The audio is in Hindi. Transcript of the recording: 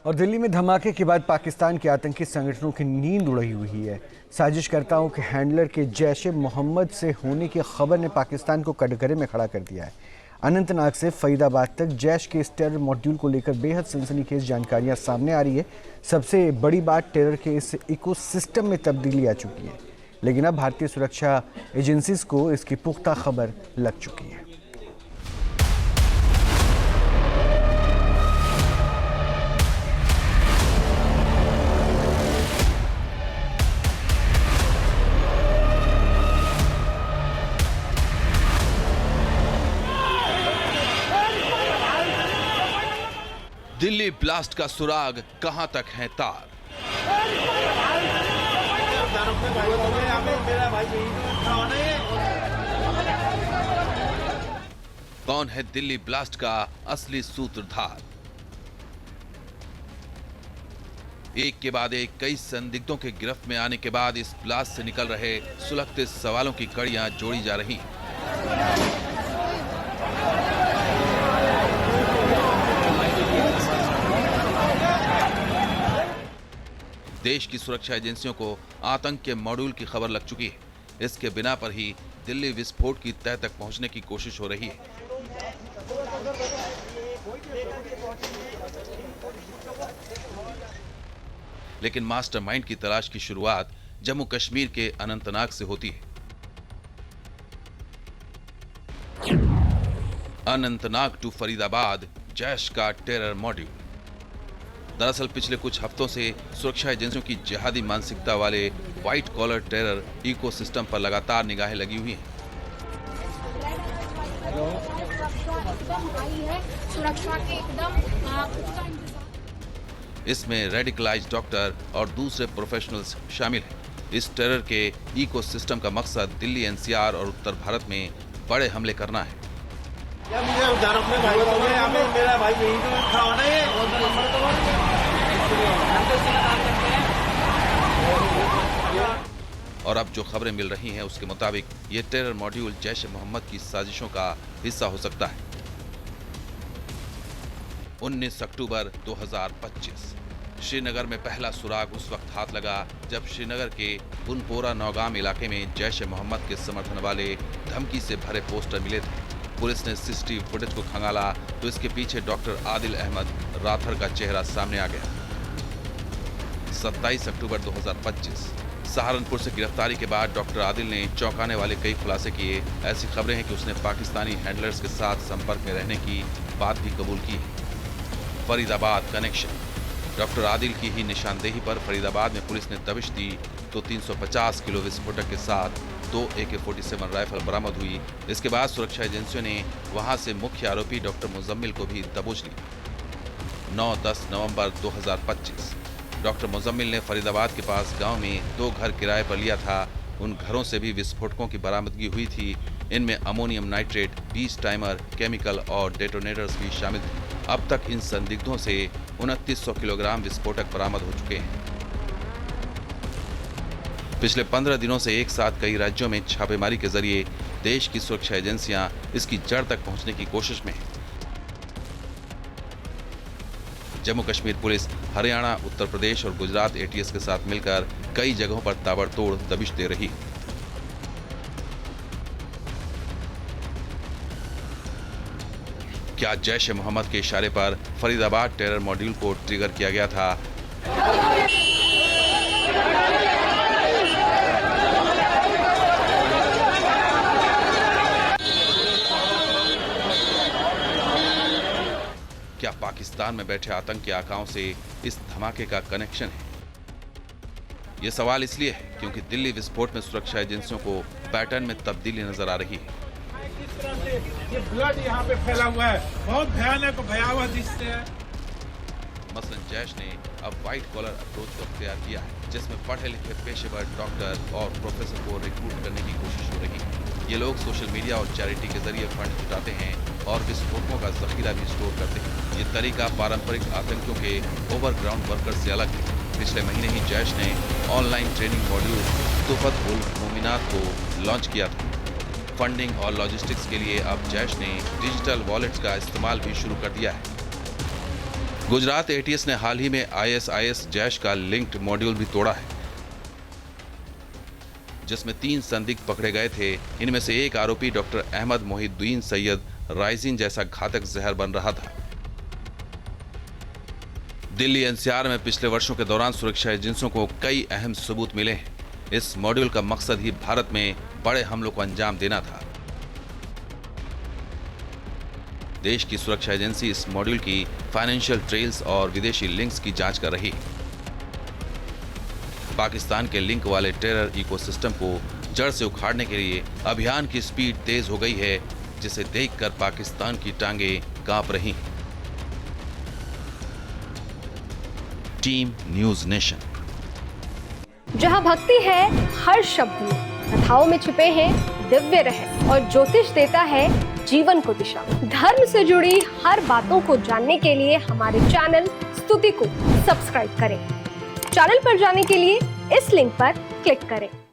और दिल्ली में धमाके के बाद पाकिस्तान के आतंकी संगठनों की नींद उड़ी हुई है। साजिशकर्ताओं के हैंडलर के जैश-ए-मोहम्मद से होने की खबर ने पाकिस्तान को कटघरे में खड़ा कर दिया है। अनंतनाग से फरीदाबाद तक जैश के इस टेरर मॉड्यूल को लेकर बेहद सनसनीखेज जानकारियां सामने आ रही है। सबसे बड़ी बात, टेरर के इस इकोसिस्टम में तब्दीली आ चुकी है, लेकिन अब भारतीय सुरक्षा एजेंसीज को इसकी पुख्ता खबर लग चुकी है। दिल्ली ब्लास्ट का सुराग कहां तक है तार। कौन है दिल्ली ब्लास्ट का असली सूत्रधार? एक के बाद एक कई संदिग्धों के गिरफ्त में आने के बाद इस ब्लास्ट से निकल रहे सुलगते सवालों की कड़ियां जोड़ी जा रही हैं। देश की सुरक्षा एजेंसियों को आतंक के मॉड्यूल की खबर लग चुकी है। इसके बिना पर ही दिल्ली विस्फोट की तह तक पहुंचने की कोशिश हो रही है। लेकिन मास्टरमाइंड की तलाश की शुरुआत जम्मू कश्मीर के अनंतनाग से होती है। अनंतनाग टू फरीदाबाद, जैश का टेरर मॉड्यूल। दरअसल पिछले कुछ हफ्तों से सुरक्षा एजेंसियों की जिहादी मानसिकता वाले व्हाइट कॉलर टेरर इकोसिस्टम पर लगातार निगाहें लगी हुई हैं। इसमें रेडिकलाइज्ड डॉक्टर और दूसरे प्रोफेशनल्स शामिल हैं। इस टेरर के इकोसिस्टम का मकसद दिल्ली एनसीआर और उत्तर भारत में बड़े हमले करना है। और अब जो खबरें मिल रही हैं उसके मुताबिक ये टेरर मॉड्यूल जैश-ए-मोहम्मद की साजिशों का हिस्सा हो सकता है। 19 अक्टूबर 2025 श्रीनगर में पहला सुराग उस वक्त हाथ लगा जब श्रीनगर के बुनपोरा नौगाम इलाके में जैश-ए-मोहम्मद के समर्थन वाले धमकी से भरे पोस्टर मिले थे। पुलिस ने सीसीटीवी फुटेज को खंगाला तो इसके पीछे डॉक्टर आदिल अहमद राथर का चेहरा सामने आ गया। 27 अक्टूबर 2025 सहारनपुर से गिरफ्तारी के बाद डॉक्टर आदिल ने चौंकाने वाले कई खुलासे किए। ऐसी खबरें हैं कि उसने पाकिस्तानी हैंडलर्स के साथ संपर्क में रहने की बात भी कबूल की है। फरीदाबाद कनेक्शन। डॉक्टर आदिल की ही निशानदेही पर फरीदाबाद में पुलिस ने दबिश दी तो 350 किलो विस्फोटक के साथ 2 AK-47 राइफल बरामद हुई। इसके बाद सुरक्षा एजेंसियों ने वहां से मुख्य आरोपी डॉक्टर मुजम्मिल को भी दबोच लिया। 9-10 नवंबर 2025 डॉक्टर मुजम्मिल ने फरीदाबाद के पास गांव में 2 घर किराए पर लिया था। उन घरों से भी विस्फोटकों की बरामदगी हुई थी। इनमें अमोनियम नाइट्रेट, 20 टाइमर, केमिकल और डेटोनेटर्स भी शामिल थे। अब तक इन संदिग्धों से 2900 किलोग्राम विस्फोटक बरामद हो चुके हैं। पिछले 15 दिनों से एक साथ कई राज्यों में छापेमारी के जरिए देश की सुरक्षा एजेंसियां इसकी जड़ तक पहुंचने की कोशिश में हैं। जम्मू कश्मीर पुलिस हरियाणा, उत्तर प्रदेश और गुजरात ATS के साथ मिलकर कई जगहों पर ताबड़तोड़ दबिश दे रही है। क्या जैश-ए-मोहम्मद के इशारे पर फरीदाबाद टेरर मॉड्यूल को ट्रिगर किया गया था? क्या पाकिस्तान में बैठे आतंकी आकाओं से इस धमाके का कनेक्शन है? ये सवाल इसलिए है क्योंकि दिल्ली विस्फोट में सुरक्षा एजेंसियों को पैटर्न में तब्दीली नजर आ रही है। ये ब्लड यहाँ पे फैला हुआ है, बहुत भयानक भयावह दृश्य है। मसलन जैश ने अब व्हाइट कॉलर अप्रोच को अख्तियार किया है, जिसमें पढ़े लिखे पेशेवर डॉक्टर और प्रोफेसर को रिक्रूट करने की कोशिश हो रही है। ये लोग सोशल मीडिया और चैरिटी के जरिए फंड जुटाते हैं और विस्फोटकों का जखीरा भी स्टोर करते हैं। ये तरीका पारंपरिक आतंकियों के ओवरग्राउंड वर्कर से अलग है। पिछले महीने ही जैश ने ऑनलाइन ट्रेनिंग मॉड्यूल तुफत उल मोमिनात को लॉन्च किया था। फंडिंग और लॉजिस्टिक्स के लिए अब जैश ने डिजिटल वॉलेट्स का इस्तेमाल भी शुरू कर दिया है। गुजरात एटीएस ने हाल ही में ISIS जैश का लिंक्ड मॉड्यूल भी तोड़ा है, जिसमें 3 संदिग्ध पकड़े गए थे। इनमें से एक आरोपी डॉक्टर अहमद मोहिउद्दीन सैयद राइजिन जैसा घातक जहर बन रहा था। दिल्ली NCR में पिछले वर्षों के दौरान सुरक्षा एजेंसियों को कई अहम सबूत मिले हैं। इस मॉड्यूल का मकसद ही भारत में बड़े हमलों को अंजाम देना था। देश की सुरक्षा एजेंसी इस मॉड्यूल की फाइनेंशियल ट्रेल्स और विदेशी लिंक्स की जांच कर रही है। पाकिस्तान के लिंक वाले टेरर इकोसिस्टम को जड़ से उखाड़ने के लिए अभियान की स्पीड तेज हो गई है, जिसे देखकर पाकिस्तान की टांगें कांप रही हैं। Team news nation. जहां भक्ति है हर शब्द में, कथाओं में छिपे हैं दिव्य रहस्य और ज्योतिष देता है जीवन को दिशा। धर्म से जुड़ी हर बातों को जानने के लिए हमारे चैनल स्तुति को सब्सक्राइब करें। चैनल पर जाने के लिए इस लिंक पर क्लिक करें।